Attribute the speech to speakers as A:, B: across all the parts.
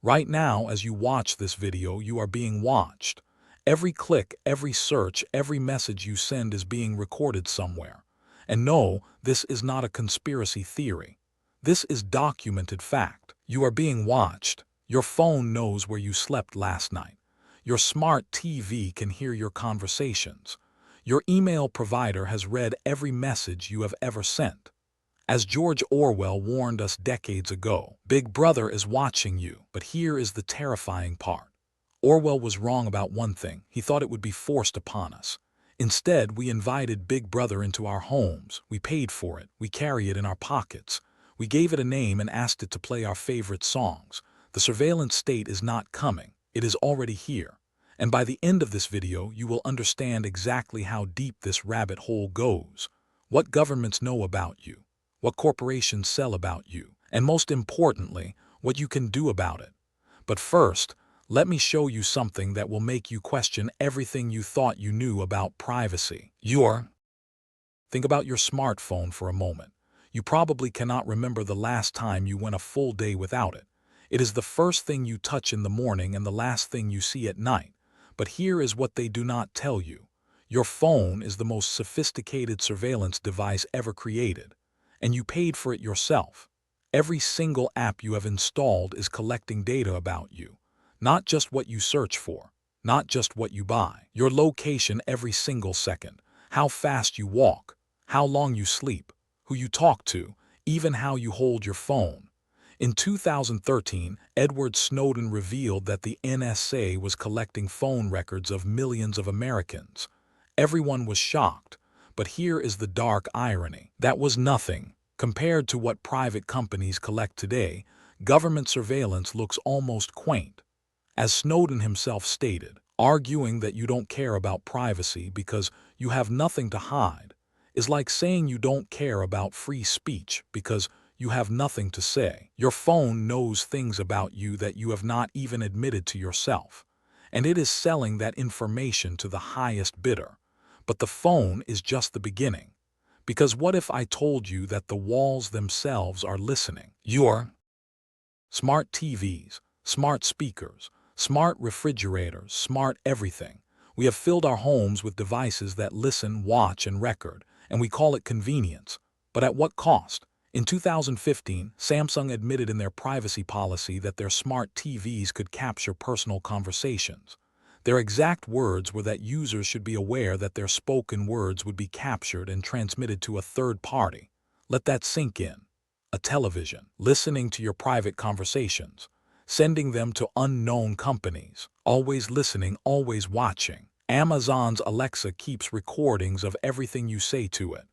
A: Right now, as you watch this video, you are being watched. Every click, every search, every message you send is being recorded somewhere. And no, this is not a conspiracy theory. This is documented fact. You are being watched. Your phone knows where you slept last night. Your smart TV can hear your conversations. Your email provider has read every message you have ever sent. As George Orwell warned us decades ago, Big Brother is watching you. But here is the terrifying part. Orwell was wrong about one thing. He thought it would be forced upon us. Instead, we invited Big Brother into our homes. We paid for it. We carry it in our pockets. We gave it a name and asked it to play our favorite songs. The surveillance state is not coming. It is already here. And by the end of this video, you will understand exactly how deep this rabbit hole goes. What governments know about you. What corporations sell about you. And most importantly, what you can do about it. But first, let me show you something that will make you question everything you thought you knew about privacy. Think about your smartphone for a moment. You probably cannot remember the last time you went a full day without it. It is the first thing you touch in the morning and the last thing you see at night. But here is what they do not tell you. Your phone is the most sophisticated surveillance device ever created. And you paid for it yourself. Every single app you have installed is collecting data about you. Not just what you search for, not just what you buy. Your location every single second, how fast you walk, how long you sleep, who you talk to, even how you hold your phone. In 2013, Edward Snowden revealed that the NSA was collecting phone records of millions of Americans. Everyone was shocked, but here is the dark irony. That was nothing. Compared to what private companies collect today, government surveillance looks almost quaint. As Snowden himself stated, arguing that you don't care about privacy because you have nothing to hide is like saying you don't care about free speech because you have nothing to say. Your phone knows things about you that you have not even admitted to yourself, and it is selling that information to the highest bidder. But the phone is just the beginning. Because what if I told you that the walls themselves are listening? Your smart TVs, smart speakers, smart refrigerators, smart everything. We have filled our homes with devices that listen, watch, and record, and we call it convenience. But at what cost? In 2015, Samsung admitted in their privacy policy that their smart TVs could capture personal conversations. Their exact words were that users should be aware that their spoken words would be captured and transmitted to a third party. Let that sink in. A television, listening to your private conversations, sending them to unknown companies, always listening, always watching. Amazon's Alexa keeps recordings of everything you say to it.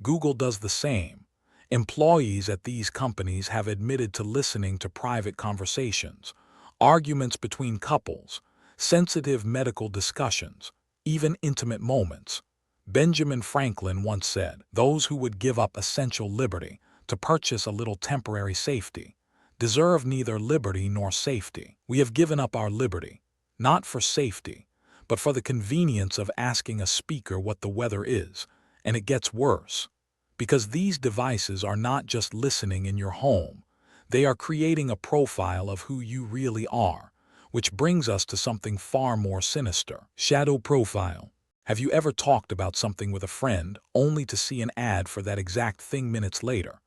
A: Google does the same. Employees at these companies have admitted to listening to private conversations, arguments between couples, sensitive medical discussions, even intimate moments. Benjamin Franklin once said, "Those who would give up essential liberty to purchase a little temporary safety deserve neither liberty nor safety." We have given up our liberty, not for safety, but for the convenience of asking a speaker what the weather is, and it gets worse. Because these devices are not just listening in your home, they are creating a profile of who you really are, which brings us to something far more sinister. Shadow profile. Have you ever talked about something with a friend only to see an ad for that exact thing minutes later?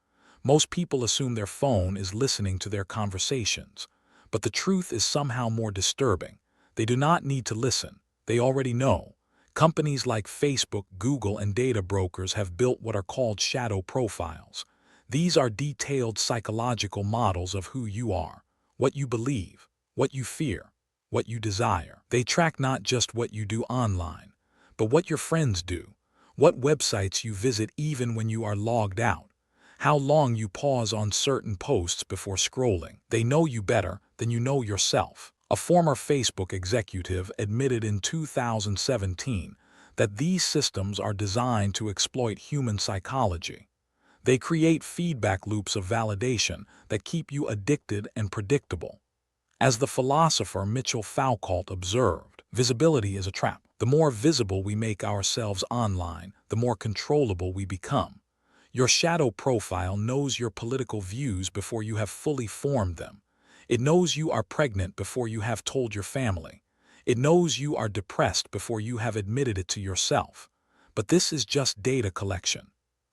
A: Most people assume their phone is listening to their conversations, but the truth is somehow more disturbing. They do not need to listen. They already know. Companies like Facebook, Google, and data brokers have built what are called shadow profiles. These are detailed psychological models of who you are, what you believe, what you fear, what you desire. They track not just what you do online, but what your friends do, what websites you visit even when you are logged out, how long you pause on certain posts before scrolling. They know you better than you know yourself. A former Facebook executive admitted in 2017 that these systems are designed to exploit human psychology. They create feedback loops of validation that keep you addicted and predictable. As the philosopher Mitchell Foucault observed, visibility is a trap. The more visible we make ourselves online, the more controllable we become. Your shadow profile knows your political views before you have fully formed them. It knows you are pregnant before you have told your family. It knows you are depressed before you have admitted it to yourself. But this is just data collection.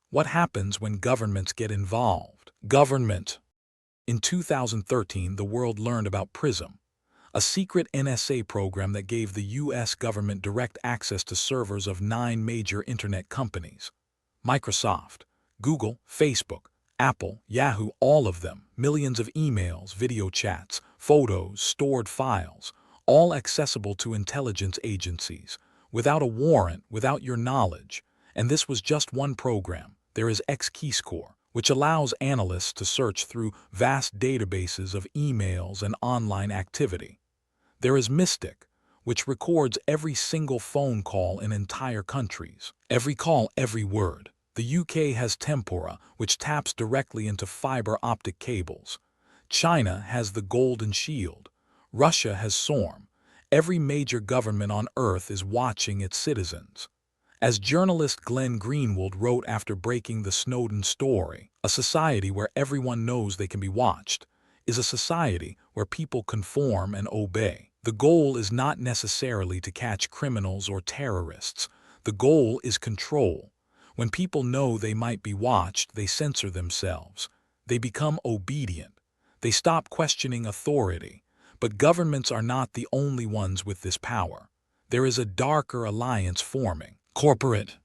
A: What happens when governments get involved? Government. In 2013, the world learned about PRISM, a secret NSA program that gave the U.S. government direct access to servers of 9 major internet companies. Microsoft, Google, Facebook, Apple, Yahoo, all of them, millions of emails, video chats, photos, stored files, all accessible to intelligence agencies, without a warrant, without your knowledge. And this was just one program. There is Xkeyscore, which allows analysts to search through vast databases of emails and online activity. There is Mystic, which records every single phone call in entire countries. Every call, every word. The UK has Tempora, which taps directly into fiber optic cables. China has the Golden Shield. Russia has SORM. Every major government on Earth is watching its citizens. As journalist Glenn Greenwald wrote after breaking the Snowden story, a society where everyone knows they can be watched is a society where people conform and obey. The goal is not necessarily to catch criminals or terrorists. The goal is control. When people know they might be watched, they censor themselves. They become obedient. They stop questioning authority. But governments are not the only ones with this power. There is a darker alliance forming. Corporate.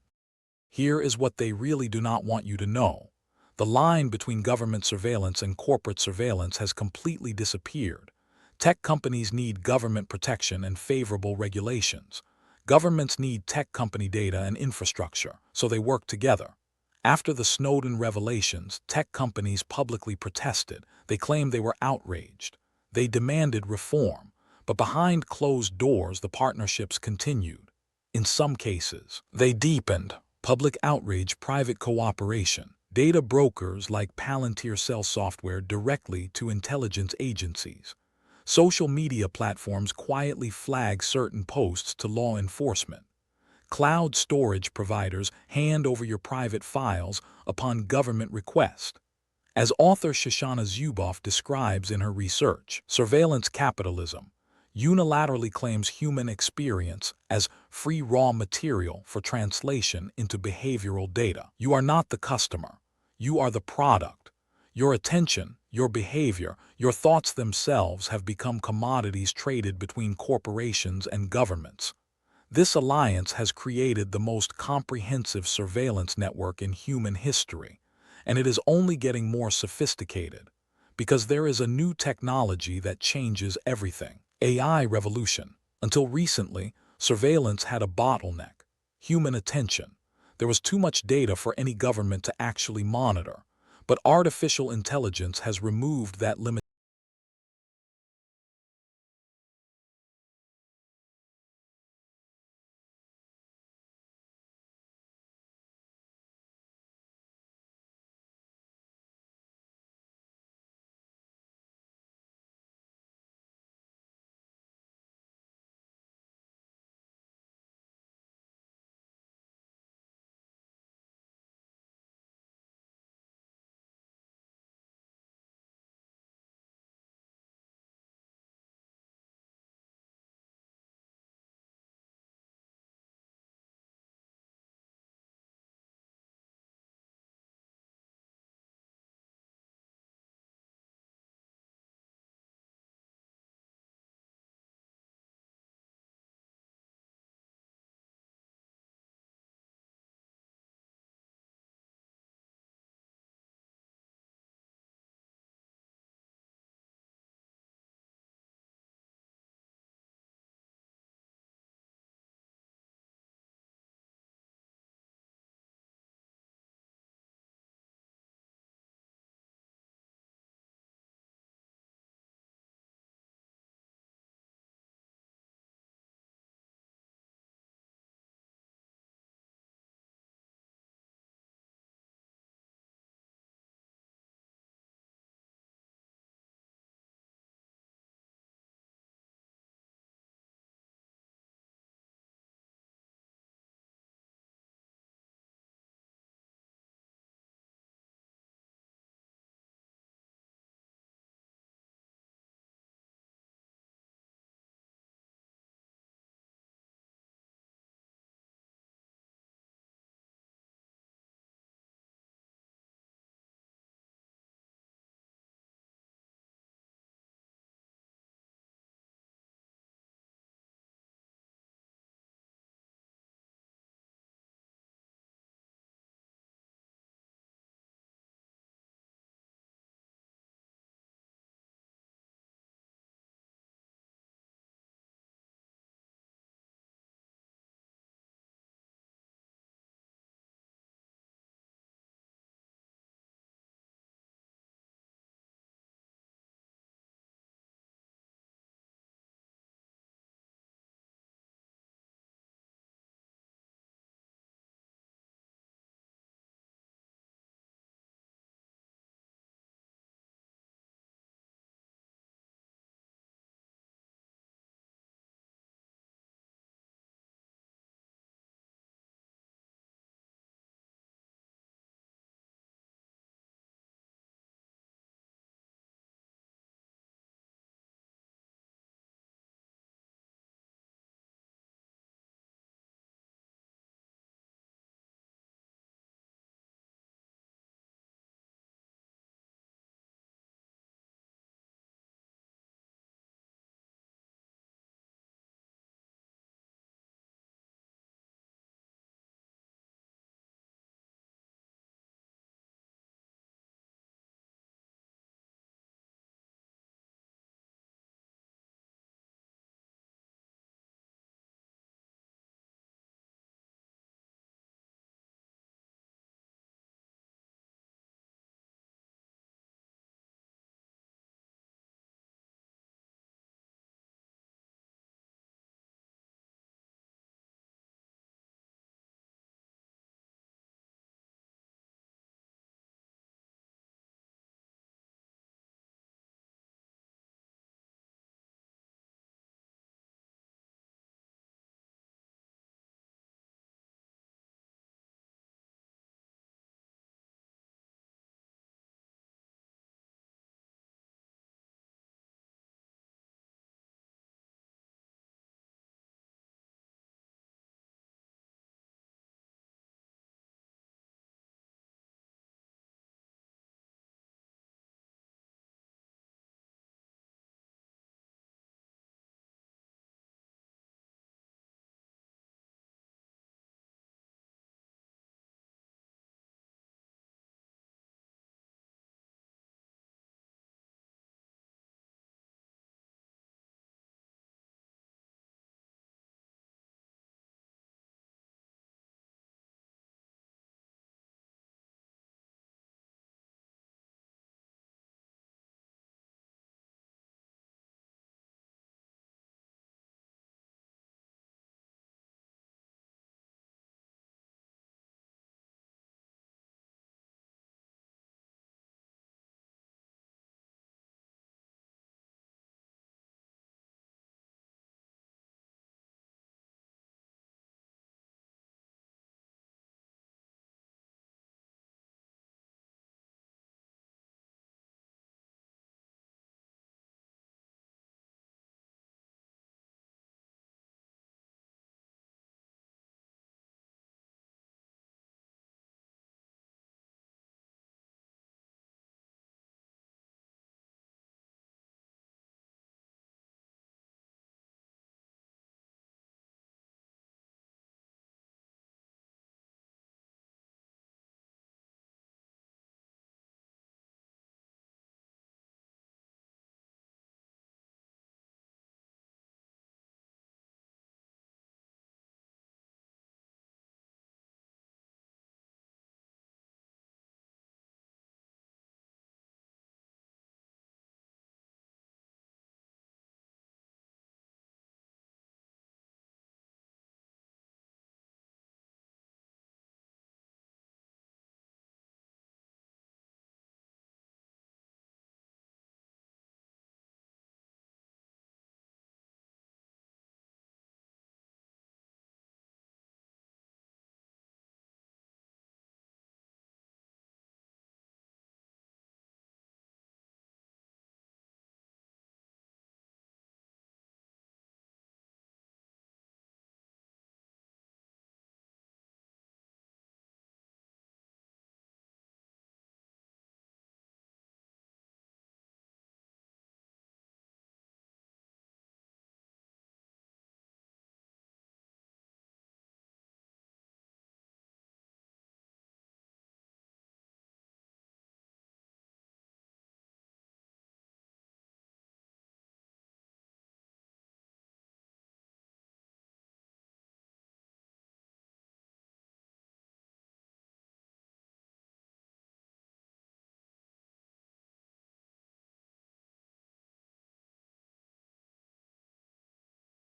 A: Here is what they really do not want you to know. The line between government surveillance and corporate surveillance has completely disappeared. Tech companies need government protection and favorable regulations. Governments need tech company data and infrastructure, so they work together. After the Snowden revelations, tech companies publicly protested. They claimed they were outraged. They demanded reform, but behind closed doors the partnerships continued. In some cases, they deepened. Public outrage, private cooperation. Data brokers like Palantir sell software directly to intelligence agencies. Social media platforms quietly flag certain posts to law enforcement. Cloud storage providers hand over your private files upon government request. As author Shoshana Zuboff describes in her research, surveillance capitalism unilaterally claims human experience as free raw material for translation into behavioral data. You are not the customer. You are the product. Your attention, your behavior, your thoughts themselves have become commodities traded between corporations and governments. This alliance has created the most comprehensive surveillance network in human history, and it is only getting more sophisticated, because there is a new technology that changes everything. AI revolution. Until recently, surveillance had a bottleneck: human attention. There was too much data for any government to actually monitor, but artificial intelligence has removed that limitation.